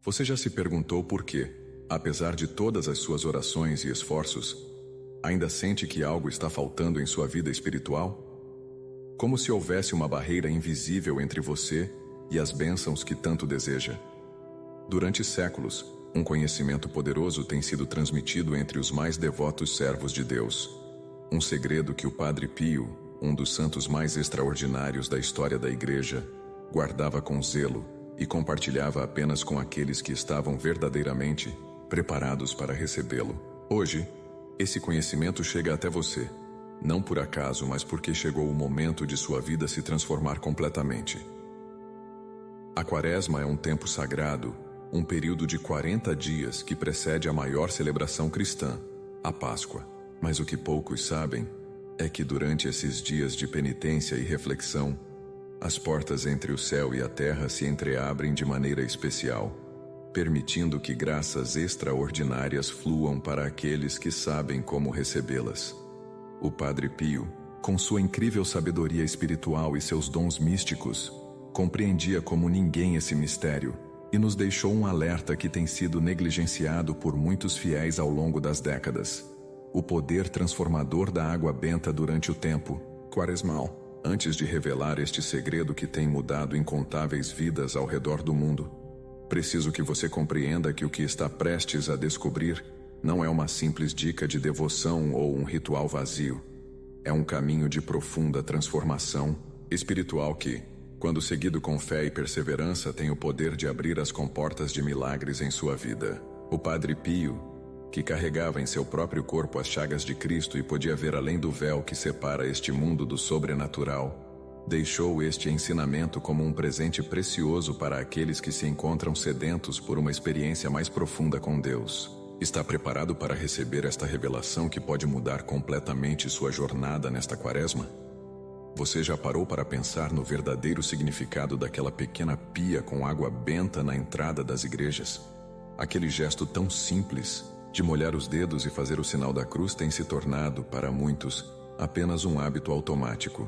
Você já se perguntou por quê, apesar de todas as suas orações e esforços, ainda sente que algo está faltando em sua vida espiritual? Como se houvesse uma barreira invisível entre você e as bênçãos que tanto deseja. Durante séculos, um conhecimento poderoso tem sido transmitido entre os mais devotos servos de Deus. Um segredo que o Padre Pio, um dos santos mais extraordinários da história da Igreja, guardava com zelo e compartilhava apenas com aqueles que estavam verdadeiramente preparados para recebê-lo. Hoje, esse conhecimento chega até você, não por acaso, mas porque chegou o momento de sua vida se transformar completamente. A Quaresma é um tempo sagrado, um período de 40 dias que precede a maior celebração cristã, a Páscoa. Mas o que poucos sabem é que durante esses dias de penitência e reflexão, as portas entre o céu e a terra se entreabrem de maneira especial, permitindo que graças extraordinárias fluam para aqueles que sabem como recebê-las. O Padre Pio, com sua incrível sabedoria espiritual e seus dons místicos, compreendia como ninguém esse mistério e nos deixou um alerta que tem sido negligenciado por muitos fiéis ao longo das décadas. O poder transformador da água benta durante o tempo quaresmal. Antes de revelar este segredo que tem mudado incontáveis vidas ao redor do mundo, preciso que você compreenda que o que está prestes a descobrir não é uma simples dica de devoção ou um ritual vazio. É um caminho de profunda transformação espiritual que, quando seguido com fé e perseverança, tem o poder de abrir as comportas de milagres em sua vida. O Padre Pio, que carregava em seu próprio corpo as chagas de Cristo e podia ver além do véu que separa este mundo do sobrenatural, deixou este ensinamento como um presente precioso para aqueles que se encontram sedentos por uma experiência mais profunda com Deus. Está preparado para receber esta revelação que pode mudar completamente sua jornada nesta Quaresma? Você já parou para pensar no verdadeiro significado daquela pequena pia com água benta na entrada das igrejas? Aquele gesto tão simples de molhar os dedos e fazer o sinal da cruz tem se tornado, para muitos, apenas um hábito automático,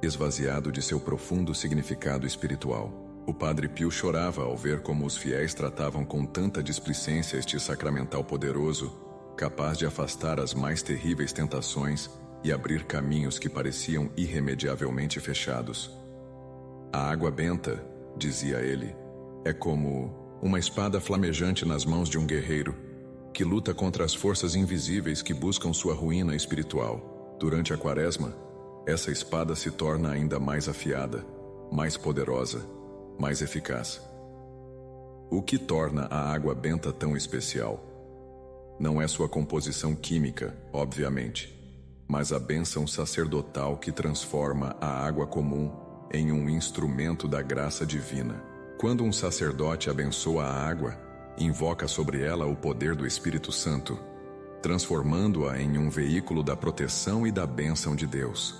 esvaziado de seu profundo significado espiritual. O Padre Pio chorava ao ver como os fiéis tratavam com tanta displicência este sacramental poderoso, capaz de afastar as mais terríveis tentações e abrir caminhos que pareciam irremediavelmente fechados. A água benta, dizia ele, é como uma espada flamejante nas mãos de um guerreiro que luta contra as forças invisíveis que buscam sua ruína espiritual. Durante a Quaresma, essa espada se torna ainda mais afiada, mais poderosa, mais eficaz. O que torna a água benta tão especial? Não é sua composição química, obviamente, mas a bênção sacerdotal que transforma a água comum em um instrumento da graça divina. Quando um sacerdote abençoa a água, invoca sobre ela o poder do Espírito Santo, transformando-a em um veículo da proteção e da bênção de Deus.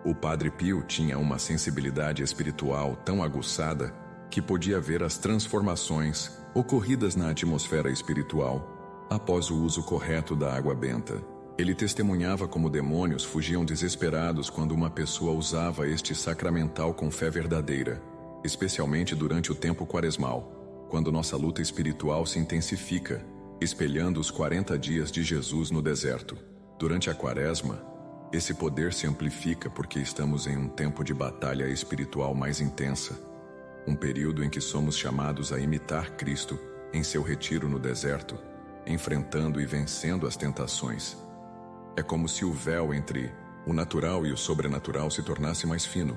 O Padre Pio tinha uma sensibilidade espiritual tão aguçada que podia ver as transformações ocorridas na atmosfera espiritual após o uso correto da água benta. Ele testemunhava como demônios fugiam desesperados quando uma pessoa usava este sacramental com fé verdadeira, especialmente durante o tempo quaresmal, quando nossa luta espiritual se intensifica, espelhando os 40 dias de Jesus no deserto. Durante a Quaresma, esse poder se amplifica porque estamos em um tempo de batalha espiritual mais intensa, um período em que somos chamados a imitar Cristo em seu retiro no deserto, enfrentando e vencendo as tentações. É como se o véu entre o natural e o sobrenatural se tornasse mais fino,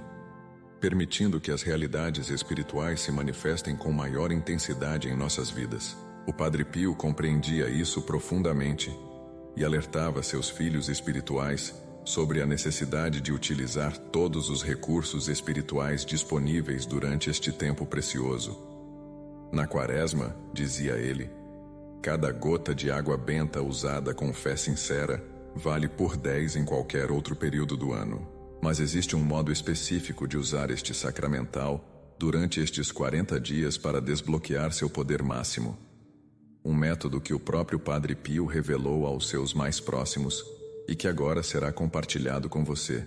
permitindo que as realidades espirituais se manifestem com maior intensidade em nossas vidas. O Padre Pio compreendia isso profundamente e alertava seus filhos espirituais sobre a necessidade de utilizar todos os recursos espirituais disponíveis durante este tempo precioso. Na Quaresma, dizia ele, cada gota de água benta usada com fé sincera vale por 10 em qualquer outro período do ano. Mas existe um modo específico de usar este sacramental durante estes 40 dias para desbloquear seu poder máximo. Um método que o próprio Padre Pio revelou aos seus mais próximos e que agora será compartilhado com você.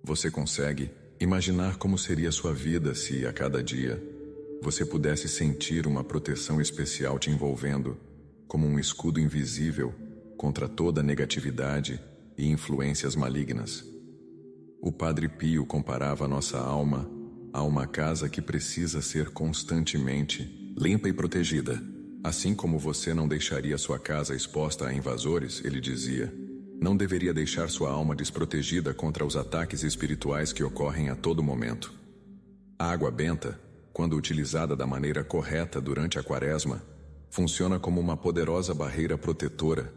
Você consegue imaginar como seria sua vida se, a cada dia, você pudesse sentir uma proteção especial te envolvendo, como um escudo invisível contra toda negatividade e influências malignas. O Padre Pio comparava nossa alma a uma casa que precisa ser constantemente limpa e protegida. Assim como você não deixaria sua casa exposta a invasores, ele dizia, não deveria deixar sua alma desprotegida contra os ataques espirituais que ocorrem a todo momento. A água benta, quando utilizada da maneira correta durante a Quaresma, funciona como uma poderosa barreira protetora,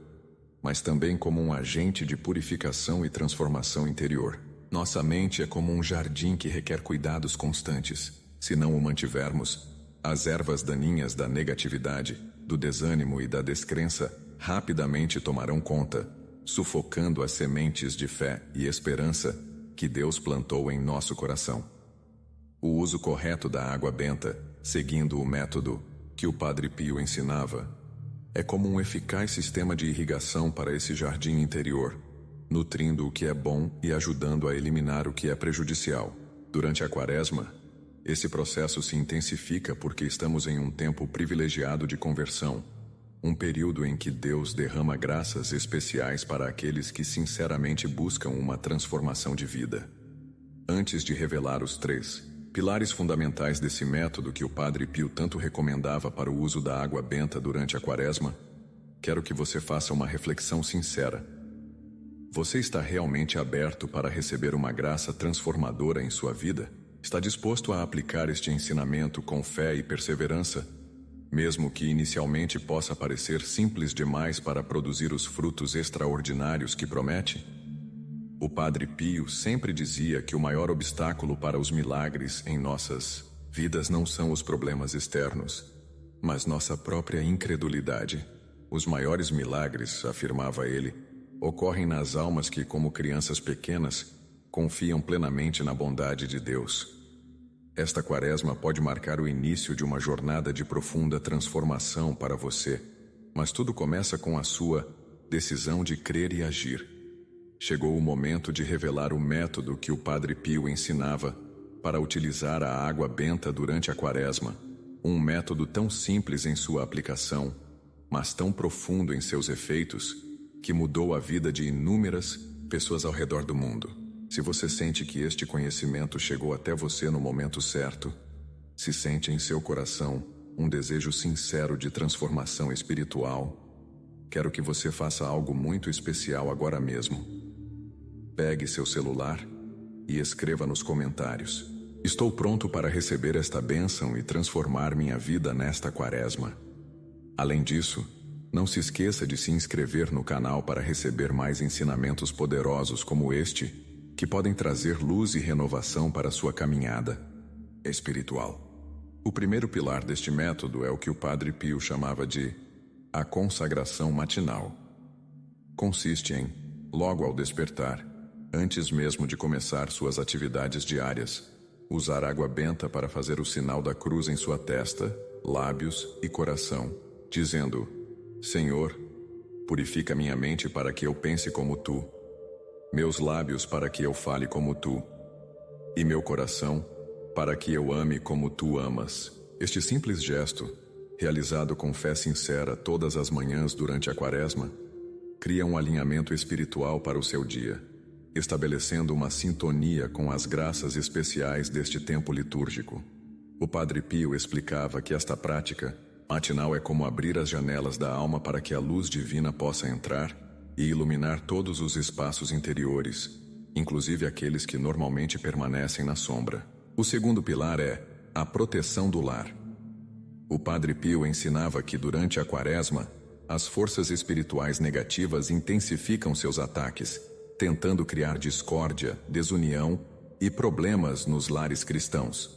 mas também como um agente de purificação e transformação interior. Nossa mente é como um jardim que requer cuidados constantes. Se não o mantivermos, as ervas daninhas da negatividade, do desânimo e da descrença rapidamente tomarão conta, sufocando as sementes de fé e esperança que Deus plantou em nosso coração. O uso correto da água benta, seguindo o método que o Padre Pio ensinava, é como um eficaz sistema de irrigação para esse jardim interior, nutrindo o que é bom e ajudando a eliminar o que é prejudicial. Durante a Quaresma, esse processo se intensifica porque estamos em um tempo privilegiado de conversão, um período em que Deus derrama graças especiais para aqueles que sinceramente buscam uma transformação de vida. Antes de revelar os 3 pilares fundamentais desse método que o Padre Pio tanto recomendava para o uso da água benta durante a Quaresma, quero que você faça uma reflexão sincera. Você está realmente aberto para receber uma graça transformadora em sua vida? Está disposto a aplicar este ensinamento com fé e perseverança, mesmo que inicialmente possa parecer simples demais para produzir os frutos extraordinários que promete? O Padre Pio sempre dizia que o maior obstáculo para os milagres em nossas vidas não são os problemas externos, mas nossa própria incredulidade. Os maiores milagres, afirmava ele, ocorrem nas almas que, como crianças pequenas, confiam plenamente na bondade de Deus. Esta Quaresma pode marcar o início de uma jornada de profunda transformação para você, mas tudo começa com a sua decisão de crer e agir. Chegou o momento de revelar o método que o Padre Pio ensinava para utilizar a água benta durante a Quaresma, um método tão simples em sua aplicação, mas tão profundo em seus efeitos, que mudou a vida de inúmeras pessoas ao redor do mundo. Se você sente que este conhecimento chegou até você no momento certo, se sente em seu coração um desejo sincero de transformação espiritual, quero que você faça algo muito especial agora mesmo. Pegue seu celular e escreva nos comentários: estou pronto para receber esta bênção e transformar minha vida nesta Quaresma. Além disso, não se esqueça de se inscrever no canal para receber mais ensinamentos poderosos como este, que podem trazer luz e renovação para sua caminhada espiritual. O primeiro pilar deste método é o que o Padre Pio chamava de a consagração matinal. Consiste em, logo ao despertar, antes mesmo de começar suas atividades diárias, usar água benta para fazer o sinal da cruz em sua testa, lábios e coração, dizendo: Senhor, purifica minha mente para que eu pense como Tu, meus lábios para que eu fale como Tu, e meu coração para que eu ame como Tu amas. Este simples gesto, realizado com fé sincera todas as manhãs durante a Quaresma, cria um alinhamento espiritual para o seu dia, estabelecendo uma sintonia com as graças especiais deste tempo litúrgico. O Padre Pio explicava que esta prática matinal é como abrir as janelas da alma para que a luz divina possa entrar e iluminar todos os espaços interiores, inclusive aqueles que normalmente permanecem na sombra. O segundo pilar é a proteção do lar. O Padre Pio ensinava que durante a Quaresma, as forças espirituais negativas intensificam seus ataques, tentando criar discórdia, desunião e problemas nos lares cristãos.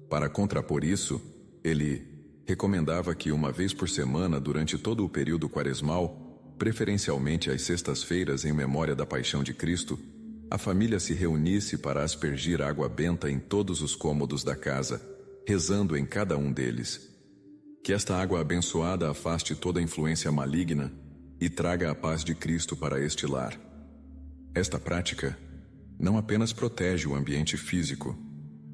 Para contrapor isso, ele recomendava que uma vez por semana, durante todo o período quaresmal, preferencialmente às sextas-feiras em memória da Paixão de Cristo, a família se reunisse para aspergir água benta em todos os cômodos da casa, rezando em cada um deles. Que esta água abençoada afaste toda influência maligna e traga a paz de Cristo para este lar. Esta prática não apenas protege o ambiente físico,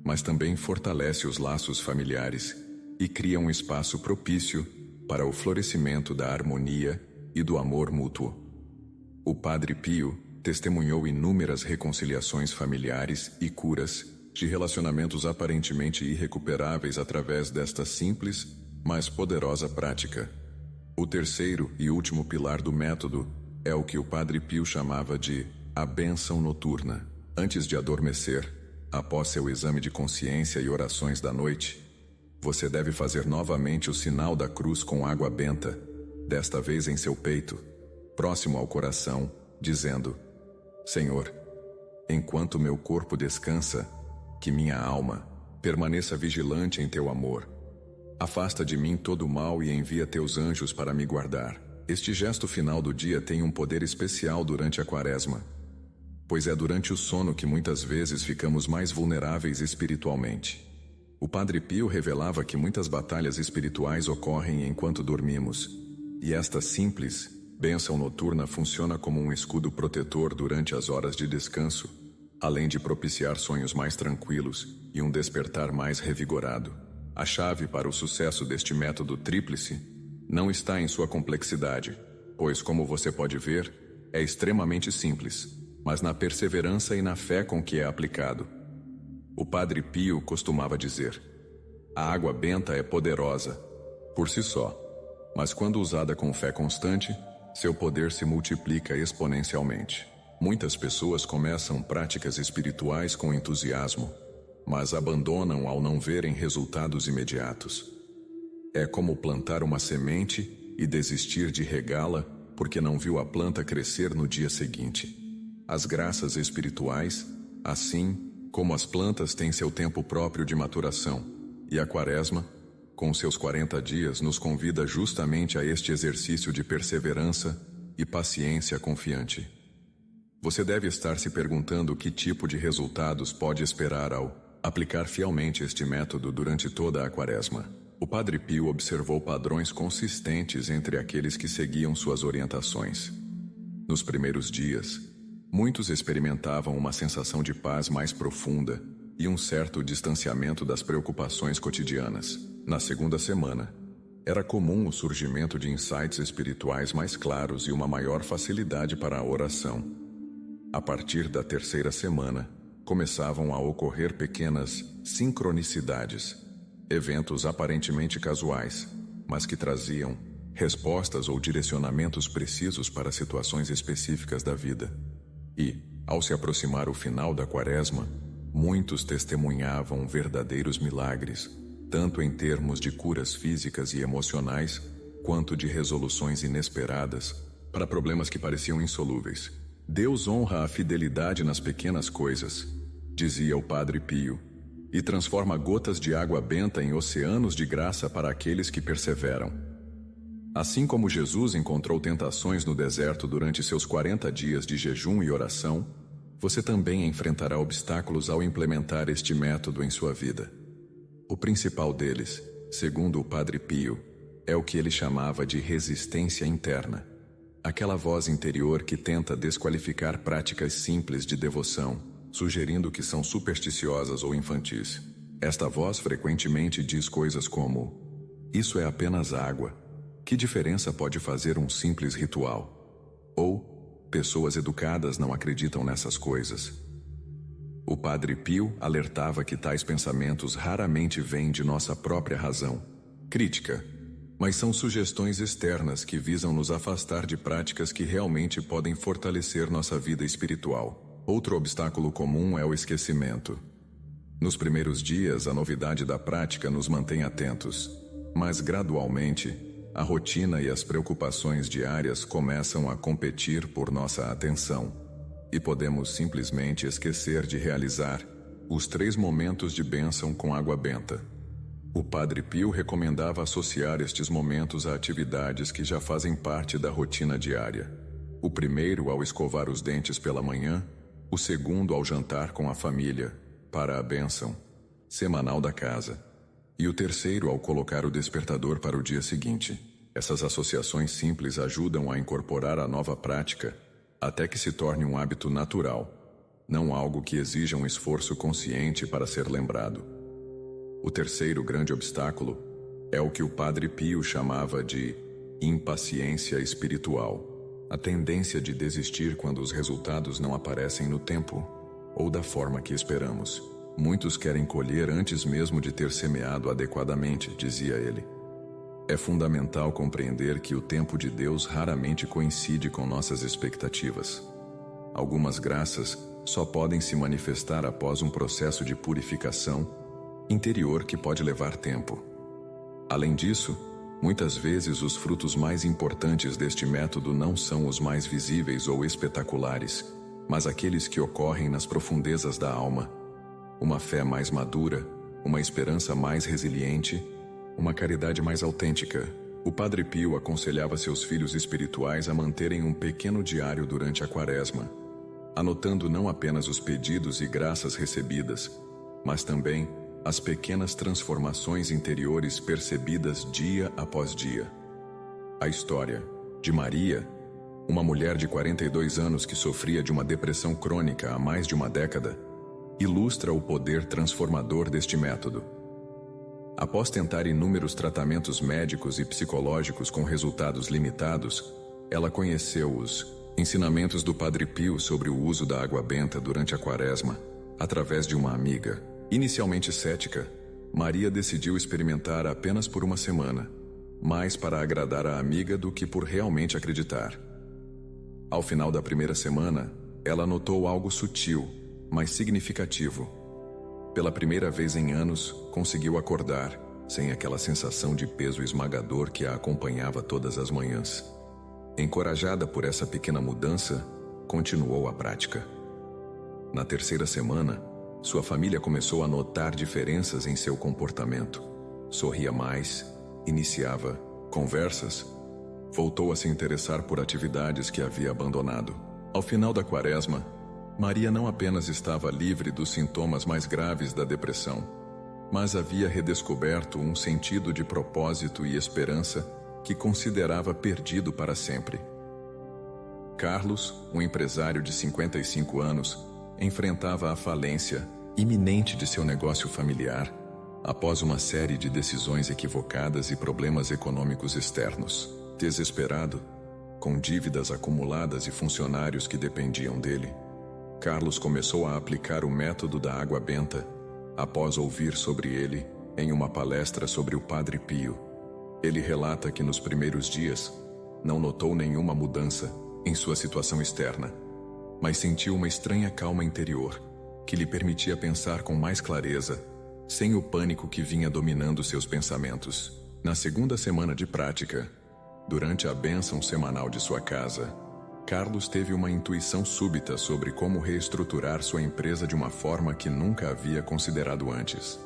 mas também fortalece os laços familiares e cria um espaço propício para o florescimento da harmonia e do amor mútuo. O Padre Pio testemunhou inúmeras reconciliações familiares e curas de relacionamentos aparentemente irrecuperáveis através desta simples, mas poderosa prática. O terceiro e último pilar do método é o que o Padre Pio chamava de a bênção noturna. Antes de adormecer, após seu exame de consciência e orações da noite, você deve fazer novamente o sinal da cruz com água benta, desta vez em seu peito, próximo ao coração, dizendo: Senhor, enquanto meu corpo descansa, que minha alma permaneça vigilante em teu amor. Afasta de mim todo o mal e envia teus anjos para me guardar. Este gesto final do dia tem um poder especial durante a Quaresma, pois é durante o sono que muitas vezes ficamos mais vulneráveis espiritualmente. O Padre Pio revelava que muitas batalhas espirituais ocorrem enquanto dormimos, e esta simples bênção noturna funciona como um escudo protetor durante as horas de descanso, além de propiciar sonhos mais tranquilos e um despertar mais revigorado. A chave para o sucesso deste método tríplice não está em sua complexidade, pois, como você pode ver, é extremamente simples, mas na perseverança e na fé com que é aplicado. O Padre Pio costumava dizer: a água benta é poderosa por si só, mas quando usada com fé constante, seu poder se multiplica exponencialmente. Muitas pessoas começam práticas espirituais com entusiasmo, mas abandonam ao não verem resultados imediatos. É como plantar uma semente e desistir de regá-la porque não viu a planta crescer no dia seguinte. As graças espirituais, assim como as plantas, têm seu tempo próprio de maturação, e a Quaresma, com seus 40 dias, nos convida justamente a este exercício de perseverança e paciência confiante. Você deve estar se perguntando que tipo de resultados pode esperar ao aplicar fielmente este método durante toda a Quaresma. O Padre Pio observou padrões consistentes entre aqueles que seguiam suas orientações. Nos primeiros dias, muitos experimentavam uma sensação de paz mais profunda e um certo distanciamento das preocupações cotidianas. Na segunda semana, era comum o surgimento de insights espirituais mais claros e uma maior facilidade para a oração. A partir da terceira semana, começavam a ocorrer pequenas sincronicidades, eventos aparentemente casuais, mas que traziam respostas ou direcionamentos precisos para situações específicas da vida. E, ao se aproximar o final da Quaresma, muitos testemunhavam verdadeiros milagres, tanto em termos de curas físicas e emocionais, quanto de resoluções inesperadas para problemas que pareciam insolúveis. Deus honra a fidelidade nas pequenas coisas, dizia o Padre Pio, e transforma gotas de água benta em oceanos de graça para aqueles que perseveram. Assim como Jesus encontrou tentações no deserto durante seus 40 dias de jejum e oração, você também enfrentará obstáculos ao implementar este método em sua vida. O principal deles, segundo o Padre Pio, é o que ele chamava de resistência interna. Aquela voz interior que tenta desqualificar práticas simples de devoção, sugerindo que são supersticiosas ou infantis. Esta voz frequentemente diz coisas como: isso é apenas água. Que diferença pode fazer um simples ritual? Ou, pessoas educadas não acreditam nessas coisas. O Padre Pio alertava que tais pensamentos raramente vêm de nossa própria razão crítica, mas são sugestões externas que visam nos afastar de práticas que realmente podem fortalecer nossa vida espiritual. Outro obstáculo comum é o esquecimento. Nos primeiros dias, a novidade da prática nos mantém atentos, mas gradualmente, a rotina e as preocupações diárias começam a competir por nossa atenção, e podemos simplesmente esquecer de realizar os 3 momentos de bênção com água benta. O Padre Pio recomendava associar estes momentos a atividades que já fazem parte da rotina diária. O primeiro ao escovar os dentes pela manhã, o segundo ao jantar com a família, para a bênção semanal da casa, e o terceiro ao colocar o despertador para o dia seguinte. Essas associações simples ajudam a incorporar a nova prática até que se torne um hábito natural, não algo que exija um esforço consciente para ser lembrado. O terceiro grande obstáculo É o que o Padre Pio chamava de impaciência espiritual, a tendência de desistir quando os resultados não aparecem no tempo ou da forma que esperamos. Muitos querem colher antes mesmo de ter semeado adequadamente, dizia ele. É fundamental compreender que o tempo de Deus raramente coincide com nossas expectativas. Algumas graças só podem se manifestar após um processo de purificação interior que pode levar tempo. Além disso, muitas vezes os frutos mais importantes deste método não são os mais visíveis ou espetaculares, mas aqueles que ocorrem nas profundezas da alma. Uma fé mais madura, uma esperança mais resiliente, uma caridade mais autêntica. O Padre Pio aconselhava seus filhos espirituais a manterem um pequeno diário durante a Quaresma, anotando não apenas os pedidos e graças recebidas, mas também as pequenas transformações interiores percebidas dia após dia. A história de Maria, uma mulher de 42 anos que sofria de uma depressão crônica há mais de uma década, ilustra o poder transformador deste método. Após tentar inúmeros tratamentos médicos e psicológicos com resultados limitados, ela conheceu os ensinamentos do Padre Pio sobre o uso da água benta durante a Quaresma, através de uma amiga. Inicialmente cética, Maria decidiu experimentar apenas por uma semana, mais para agradar a amiga do que por realmente acreditar. Ao final da primeira semana, ela notou algo sutil, mas significativo. Pela primeira vez em anos, conseguiu acordar, sem aquela sensação de peso esmagador que a acompanhava todas as manhãs. Encorajada por essa pequena mudança, continuou a prática. Na terceira semana, sua família começou a notar diferenças em seu comportamento. Sorria mais, iniciava conversas, voltou a se interessar por atividades que havia abandonado. Ao final da Quaresma, Maria não apenas estava livre dos sintomas mais graves da depressão, mas havia redescoberto um sentido de propósito e esperança que considerava perdido para sempre. Carlos, um empresário de 55 anos, enfrentava a falência iminente de seu negócio familiar após uma série de decisões equivocadas e problemas econômicos externos. Desesperado, com dívidas acumuladas e funcionários que dependiam dele, Carlos começou a aplicar o método da água benta após ouvir sobre ele em uma palestra sobre o Padre Pio. Ele relata que nos primeiros dias não notou nenhuma mudança em sua situação externa, mas sentiu uma estranha calma interior que lhe permitia pensar com mais clareza, sem o pânico que vinha dominando seus pensamentos. Na segunda semana de prática, durante a bênção semanal de sua casa, Carlos teve uma intuição súbita sobre como reestruturar sua empresa de uma forma que nunca havia considerado antes.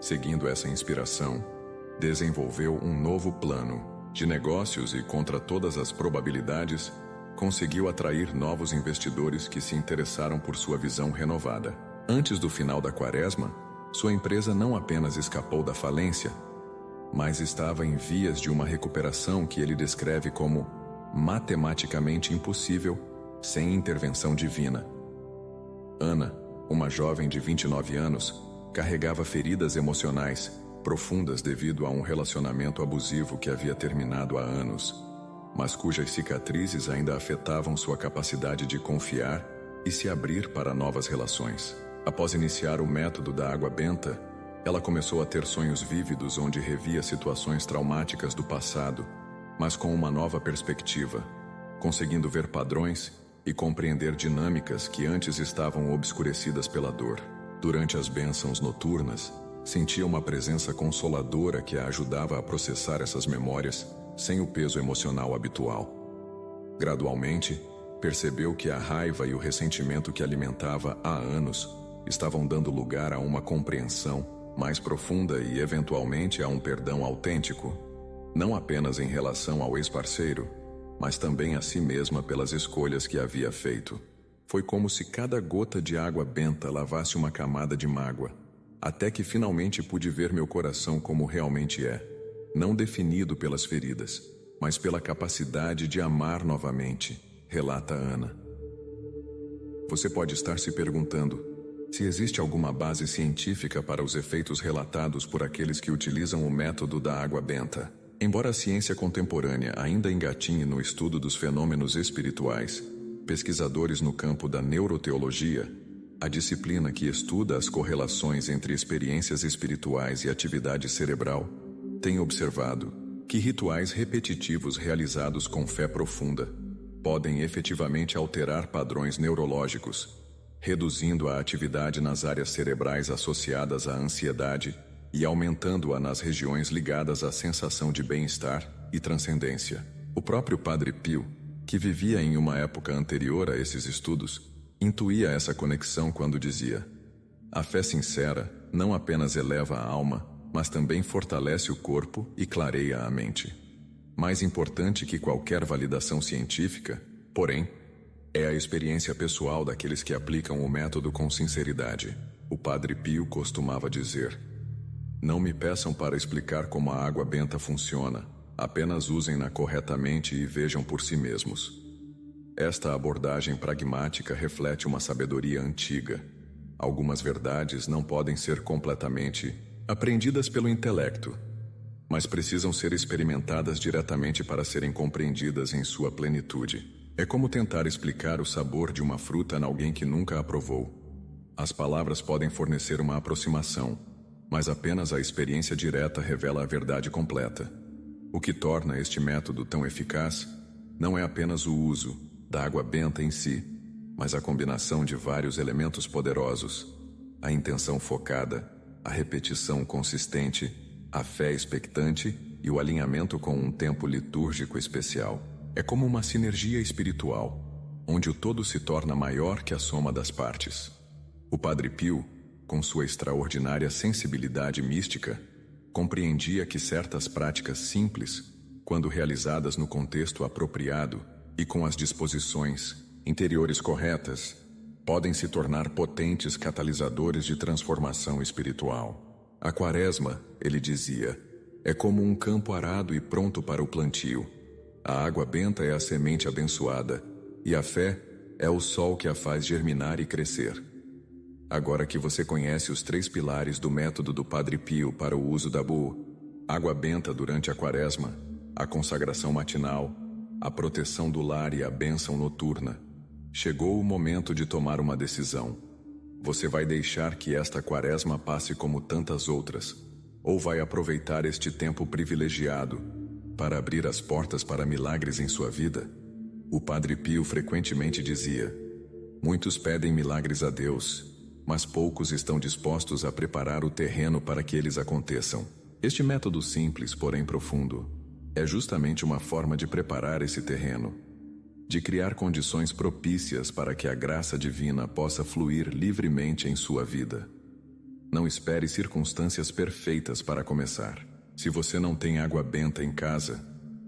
Seguindo essa inspiração, desenvolveu um novo plano de negócios e, contra todas as probabilidades, conseguiu atrair novos investidores que se interessaram por sua visão renovada. Antes do final da Quaresma, sua empresa não apenas escapou da falência, mas estava em vias de uma recuperação que ele descreve como matematicamente impossível sem intervenção divina. Ana, uma jovem de 29 anos, carregava feridas emocionais profundas devido a um relacionamento abusivo que havia terminado há anos, mas cujas cicatrizes ainda afetavam sua capacidade de confiar e se abrir para novas relações. Após iniciar o método da água benta, ela começou a ter sonhos vívidos onde revia situações traumáticas do passado, mas com uma nova perspectiva, conseguindo ver padrões e compreender dinâmicas que antes estavam obscurecidas pela dor. Durante as bênçãos noturnas, sentia uma presença consoladora que a ajudava a processar essas memórias sem o peso emocional habitual. Gradualmente, percebeu que a raiva e o ressentimento que alimentava há anos estavam dando lugar a uma compreensão mais profunda e, eventualmente, a um perdão autêntico, não apenas em relação ao ex-parceiro, mas também a si mesma pelas escolhas que havia feito. Foi como se cada gota de água benta lavasse uma camada de mágoa, até que finalmente pude ver meu coração como realmente é, não definido pelas feridas, mas pela capacidade de amar novamente, relata Ana. Você pode estar se perguntando, Se existe alguma base científica para os efeitos relatados por aqueles que utilizam o método da água benta. Embora a ciência contemporânea ainda engatinhe no estudo dos fenômenos espirituais, pesquisadores no campo da neuroteologia, a disciplina que estuda as correlações entre experiências espirituais e atividade cerebral, tem observado que rituais repetitivos realizados com fé profunda podem efetivamente alterar padrões neurológicos, reduzindo a atividade nas áreas cerebrais associadas à ansiedade e aumentando-a nas regiões ligadas à sensação de bem-estar e transcendência. O próprio Padre Pio, que vivia em uma época anterior a esses estudos, intuía essa conexão quando dizia: a fé sincera não apenas eleva a alma, mas também fortalece o corpo e clareia a mente. Mais importante que qualquer validação científica, porém, é a experiência pessoal daqueles que aplicam o método com sinceridade. O Padre Pio costumava dizer: não me peçam para explicar como a água benta funciona, apenas usem-na corretamente e vejam por si mesmos. Esta abordagem pragmática reflete uma sabedoria antiga. Algumas verdades não podem ser completamente aprendidas pelo intelecto, mas precisam ser experimentadas diretamente para serem compreendidas em sua plenitude. É como tentar explicar o sabor de uma fruta a alguém que nunca a provou. As palavras podem fornecer uma aproximação, mas apenas a experiência direta revela a verdade completa. O que torna este método tão eficaz não é apenas o uso da água benta em si, mas a combinação de vários elementos poderosos: a intenção focada, a repetição consistente, a fé expectante e o alinhamento com um tempo litúrgico especial. É como uma sinergia espiritual, onde o todo se torna maior que a soma das partes. O Padre Pio, com sua extraordinária sensibilidade mística, compreendia que certas práticas simples, quando realizadas no contexto apropriado e com as disposições interiores corretas, podem se tornar potentes catalisadores de transformação espiritual. A Quaresma, ele dizia, é como um campo arado e pronto para o plantio. A água benta é a semente abençoada, e a fé é o sol que a faz germinar e crescer. Agora que você conhece os 3 pilares do método do Padre Pio para o uso da água benta durante a Quaresma, a consagração matinal, a proteção do lar e a bênção noturna, chegou o momento de tomar uma decisão. Você vai deixar que esta Quaresma passe como tantas outras, ou vai aproveitar este tempo privilegiado para abrir as portas para milagres em sua vida? O Padre Pio frequentemente dizia: muitos pedem milagres a Deus, mas poucos estão dispostos a preparar o terreno para que eles aconteçam. Este método simples, porém profundo, é justamente uma forma de preparar esse terreno, de criar condições propícias para que a graça divina possa fluir livremente em sua vida. Não espere circunstâncias perfeitas para começar. Se você não tem água benta em casa,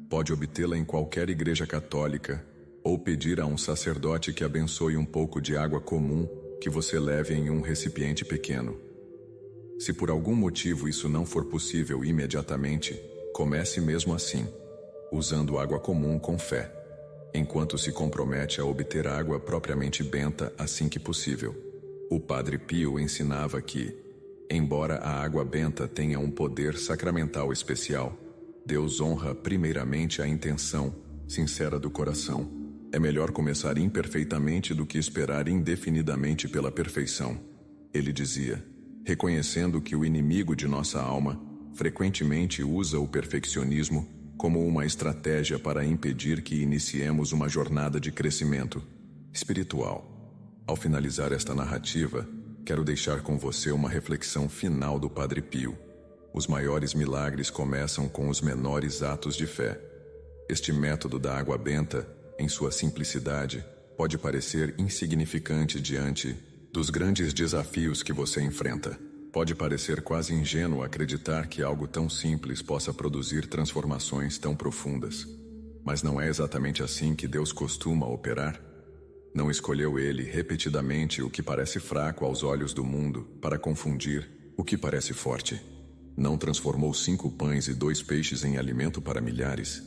pode obtê-la em qualquer igreja católica ou pedir a um sacerdote que abençoe um pouco de água comum que você leve em um recipiente pequeno. Se por algum motivo isso não for possível imediatamente, comece mesmo assim, usando água comum com fé, enquanto se compromete a obter água propriamente benta assim que possível. O Padre Pio ensinava que, embora a água benta tenha um poder sacramental especial, Deus honra primeiramente a intenção sincera do coração. É melhor começar imperfeitamente do que esperar indefinidamente pela perfeição. Ele dizia, reconhecendo que o inimigo de nossa alma frequentemente usa o perfeccionismo como uma estratégia para impedir que iniciemos uma jornada de crescimento espiritual. Ao finalizar esta narrativa, quero deixar com você uma reflexão final do Padre Pio. Os maiores milagres começam com os menores atos de fé. Este método da água benta, em sua simplicidade, pode parecer insignificante diante dos grandes desafios que você enfrenta. Pode parecer quase ingênuo acreditar que algo tão simples possa produzir transformações tão profundas. Mas não é exatamente assim que Deus costuma operar? Não escolheu ele repetidamente o que parece fraco aos olhos do mundo para confundir o que parece forte? Não transformou 5 pães e 2 peixes em alimento para milhares?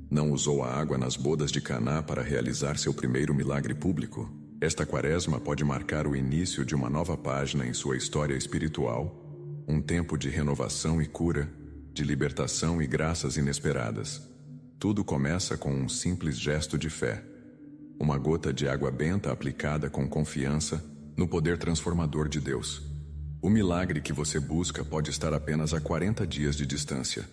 Não usou a água nas bodas de Caná para realizar seu primeiro milagre público? Esta quaresma pode marcar o início de uma nova página em sua história espiritual, um tempo de renovação e cura, de libertação e graças inesperadas. Tudo começa com um simples gesto de fé. Uma gota de água benta aplicada com confiança no poder transformador de Deus. O milagre que você busca pode estar apenas a 40 dias de distância.